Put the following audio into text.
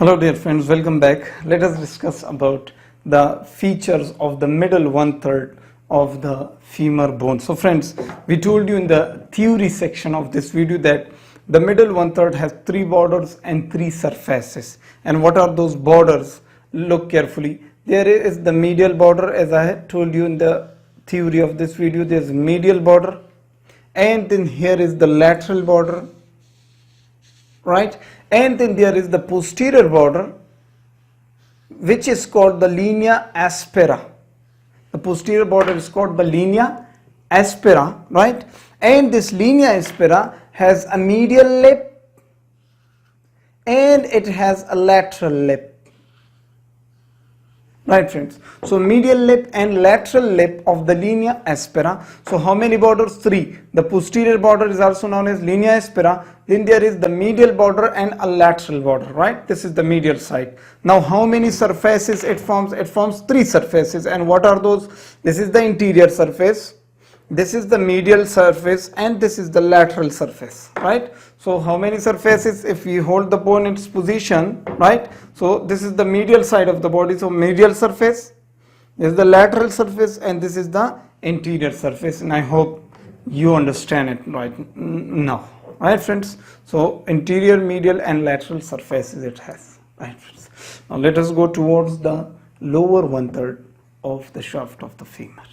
Hello dear friends, welcome back. Let us discuss about the features of the middle one-third of the femur bone. So friends, we told you in the theory section of this video that the middle one-third has 3 borders and 3 surfaces. And what are those borders? Look carefully. There is the medial border, as I had told you in the theory of this video. There is medial border, and then here is the lateral border, right? And then there is the posterior border, which is called the linea aspera. The posterior border is called the linea aspera, right? And this linea aspera has a medial lip and it has a lateral lip. Right friends, so medial lip and lateral lip of the linea aspera. So how many borders? 3. The posterior border is also known as linea aspera. Then there is the medial border and a lateral border, right? This is the medial side. Now how many surfaces it forms? It forms 3 surfaces. And what are those? This is the interior surface, this is the medial surface, and this is the lateral surface, right? So how many surfaces? If we hold the bone in its position, right? So this is the medial side of the body, so medial surface, this is the lateral surface, and this is the interior surface. And I hope you understand it right now, right friends? So interior, medial and lateral surfaces it has, right friends? Now let us go towards the lower one-third of the shaft of the femur.